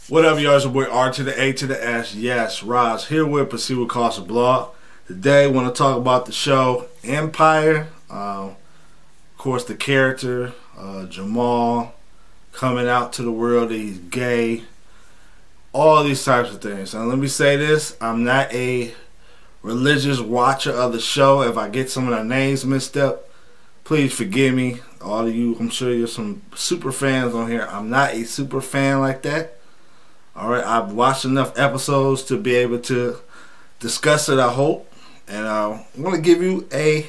What up, y'all? It's your boy R to the A to the S. Yes, Roz here with Proceed with Caution Blog. Today, I want to talk about the show Empire. Of course, the character Jamal coming out to the world that he's gay. All these types of things. Now, let me say this: I'm not a religious watcher of the show. If I get some of the names mixed up, please forgive me. All of you, I'm sure you're some super fans on here. I'm not a super fan like that. Alright, I've watched enough episodes to be able to discuss it, I hope. And I want to give you a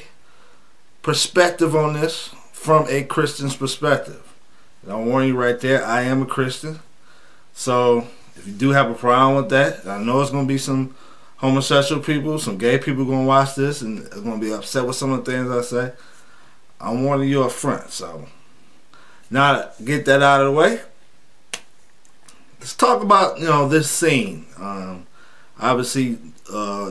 perspective on this from a Christian's perspective. And I'll warn you right there, I am a Christian. So, if you do have a problem with that, I know it's going to be some homosexual people, some gay people going to watch this and are going to be upset with some of the things I say. I'm warning you up front. So, now to get that out of the way, let's talk about, this scene. Obviously,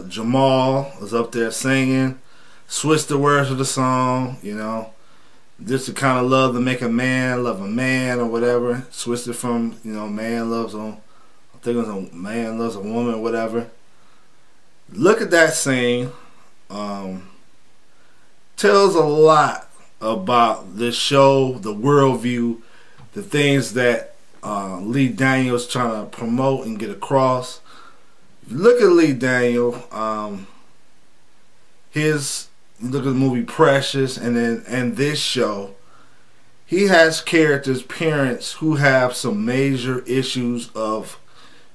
Jamal was up there singing, switched the words of the song, just to kind of love to make a man love a man or whatever. Switched it from, man loves I think it was a man loves a woman or whatever. Look at that scene. Tells a lot about this show, the worldview, the things that Lee Daniels trying to promote and get across. Look at Lee Daniel. Look at the movie Precious, and this show. He has characters, parents who have some major issues of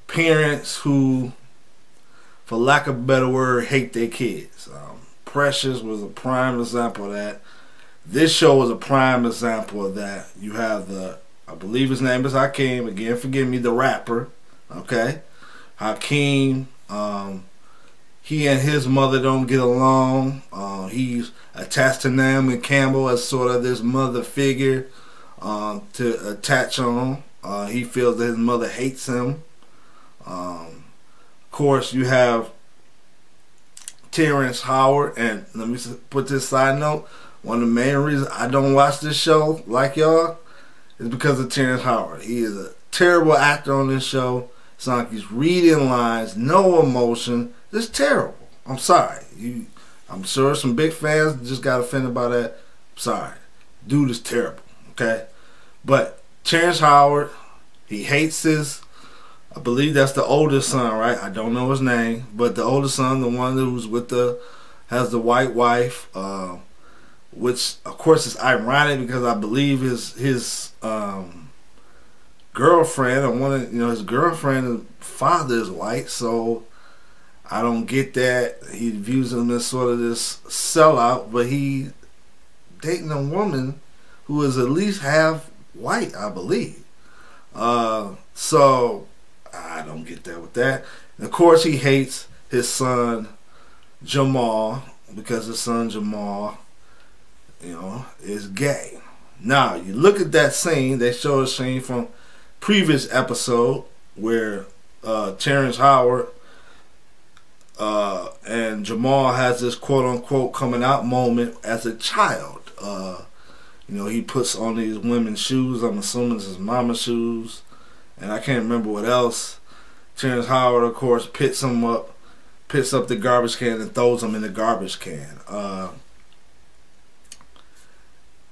parents who, for lack of a better word, hate their kids. Precious was a prime example of that. This show was a prime example of that. You have I believe his name is Hakeem. Again, forgive me, the rapper. Okay, Hakeem. He and his mother don't get along. He's attached to Naomi Campbell as sort of this mother figure to attach on. He feels that his mother hates him. Of course, you have Terrence Howard, and let me put this side note. One of the main reasons I don't watch this show like y'all is because of Terrence Howard. He is a terrible actor on this show. It's like he's reading lines, no emotion, just terrible. I'm sorry. I'm sure some big fans just got offended by that. I'm sorry. Dude is terrible, okay? But Terrence Howard, he hates I believe that's the oldest son, right? I don't know his name, but the oldest son, the one who's has the white wife, which of course is ironic because I believe his girlfriend, or his girlfriend's father is white, so I don't get that. He views him as sort of this sellout, but he dating a woman who is at least half white, I believe. So I don't get that with that. And of course, he hates his son Jamal because his son Jamal, is gay. Now you look at that scene. They show a scene from previous episode where Terrence Howard and Jamal has this quote unquote coming out moment as a child. He puts on these women's shoes. I'm assuming it's his mama's shoes, and I can't remember what else. Terrence Howard, of course, picks up the garbage can and throws them in the garbage can.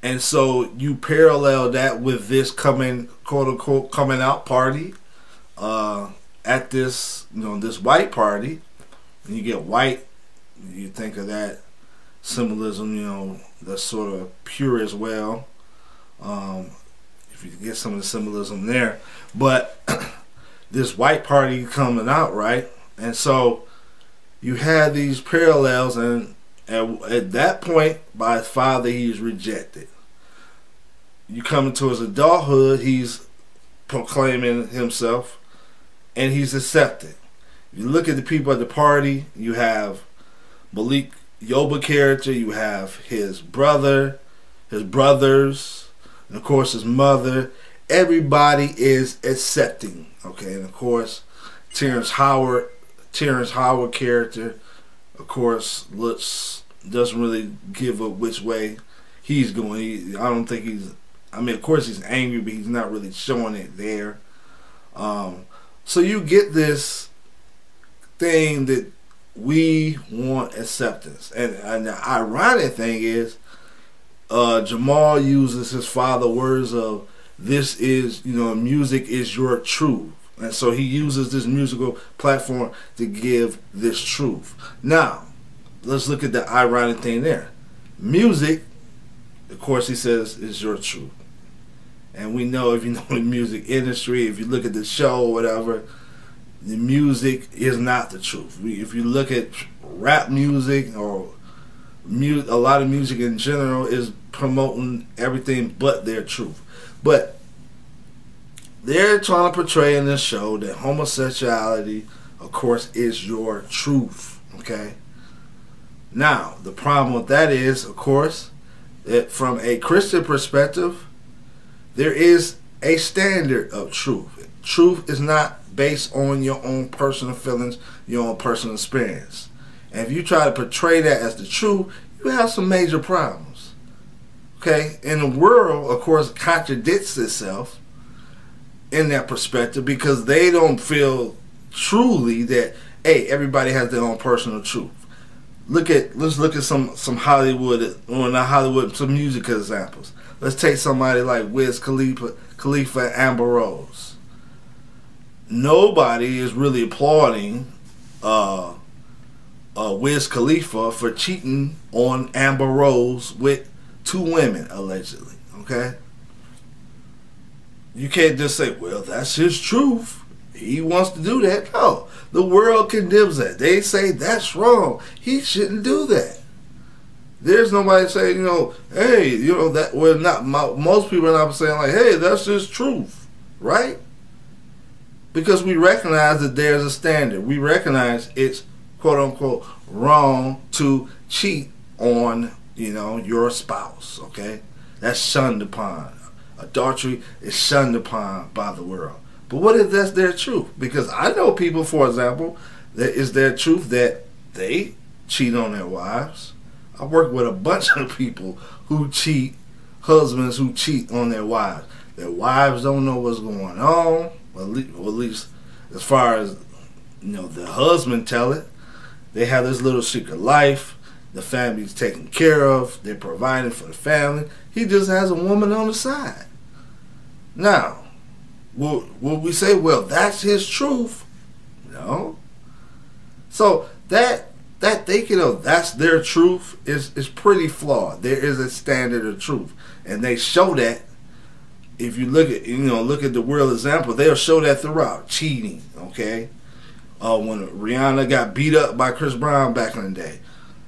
And so you parallel that with this quote unquote coming out party at this this white party. And you get white, you think of that symbolism, that's sort of pure as well. If you get some of the symbolism there, but this white party coming out, right? And so you had these parallels, and at that point, by his father, he's rejected. You come into his adulthood, he's proclaiming himself, and he's accepted. You look at the people at the party, you have Malik Yoba character, you have his brother, his brothers, and of course his mother. Everybody is accepting, okay? And of course, Terrence Howard character, of course, doesn't really give a which way he's going. I don't think of course he's angry, but he's not really showing it there. So you get this thing that we want acceptance. And the ironic thing is, Jamal uses his father's words of, this is, music is your truth. And so he uses this musical platform to give this truth. Now, let's look at the ironic thing there. Music, of course, he says, is your truth. And we know, if you know the music industry, if you look at the show or whatever, the music is not the truth. If you look at rap music or a lot of music in general, is promoting everything but their truth. But they're trying to portray in this show that homosexuality, of course, is your truth. Okay? Now, the problem with that is, of course, that from a Christian perspective, there is a standard of truth. Truth is not based on your own personal feelings, your own personal experience. And if you try to portray that as the truth, you have some major problems. Okay? And the world, of course, contradicts itself in that perspective, because they don't feel truly that, hey, everybody has their own personal truth. Let's look at some Hollywood, or not Hollywood, some music examples. Let's take somebody like Wiz Khalifa and Amber Rose. Nobody is really applauding Wiz Khalifa for cheating on Amber Rose with 2 women, allegedly. Okay? You can't just say, well, that's his truth. He wants to do that. No. The world condemns that. They say that's wrong. He shouldn't do that. There's nobody saying, hey, that we're not. Most people are not saying like, hey, that's his truth, right? Because we recognize that there's a standard. We recognize it's quote unquote wrong to cheat on, your spouse. Okay, that's shunned upon. Adultery is shunned upon by the world. But what if that's their truth? Because I know people, for example, that is their truth that they cheat on their wives. I work with a bunch of people who cheat, husbands who cheat on their wives. Their wives don't know what's going on, or at least as far as the husband tell it. They have this little secret life. The family's taken care of. They're providing for the family. He just has a woman on the side. Now, will we say, well, that's his truth? No. So that thinking of that's their truth is pretty flawed. There is a standard of truth, and they show that. If you look at the world example, they'll show that throughout cheating. Okay, when Rihanna got beat up by Chris Brown back in the day,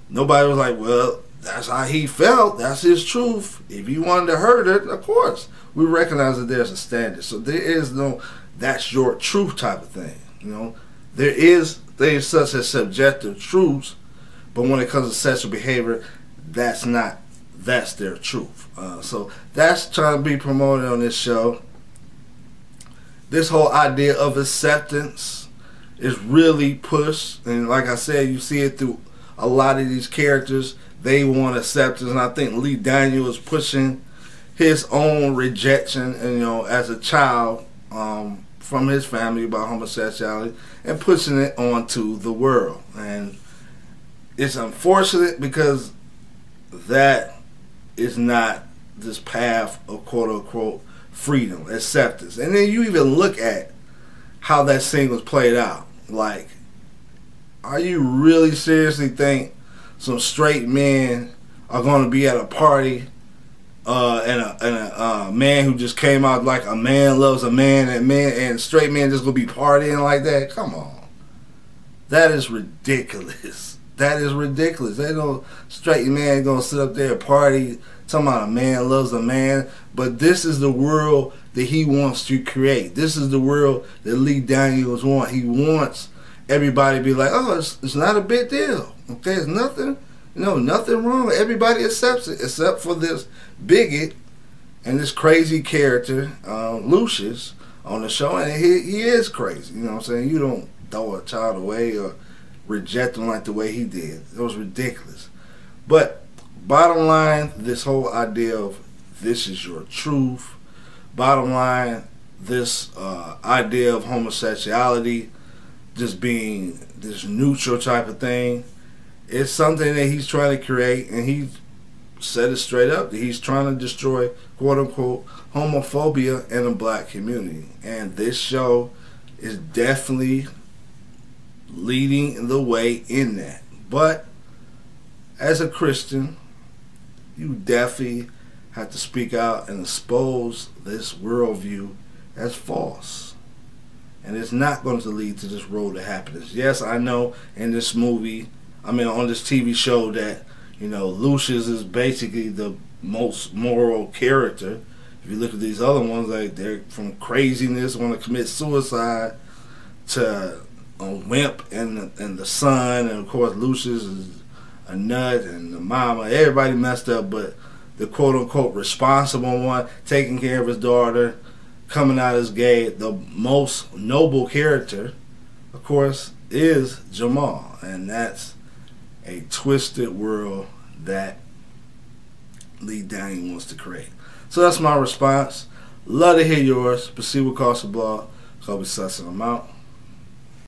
nobody was like, well, that's how he felt. That's his truth. If he wanted to hurt her, of course, we recognize that there's a standard. So there is no that's your truth type of thing. There's such as subjective truths, but when it comes to sexual behavior, that's their truth. So that's trying to be promoted on this show. This whole idea of acceptance is really pushed, and like I said, you see it through a lot of these characters. They want acceptance, and I think Lee Daniel is pushing his own rejection, as a child from his family about homosexuality, and pushing it onto the world. And it's unfortunate because that is not this path of quote unquote freedom, acceptance. And then you even look at how that scene was played out. Like, are you really seriously think some straight men are going to be at a party and a man who just came out like a man loves a man, and straight men just going to be partying like that? Come on. That is ridiculous. That is ridiculous. Ain't no straight man going to sit up there and party talking about a man loves a man. But this is the world that he wants to create. This is the world that Lee Daniels wants. He wants everybody to be like, oh, it's not a big deal. Okay, it's nothing, nothing wrong. Everybody accepts it except for this bigot and this crazy character, Lucius, on the show. And he is crazy. You know what I'm saying? You don't throw a child away or reject him like the way he did. It was ridiculous. But bottom line, this whole idea of this is your truth, bottom line, this idea of homosexuality just being this neutral type of thing. It's something that he's trying to create, and he said it straight up that he's trying to destroy, quote unquote, homophobia in the black community. And this show is definitely leading the way in that. But as a Christian, you definitely have to speak out and expose this worldview as false. And it's not going to lead to this road to happiness. Yes, I know in this movie, on this TV show, that, Lucius is basically the most moral character. If you look at these other ones, like, they're from craziness, want to commit suicide, to a wimp and the son, and of course Lucius is a nut, and the mama, everybody messed up, but the quote-unquote responsible one, taking care of his daughter, coming out as gay, the most noble character, of course, is Jamal. And that's a twisted world that Lee Daniel wants to create. So that's my response. Love to hear yours. Proceed with Caution Blog. Kobe Sussin, I'm out.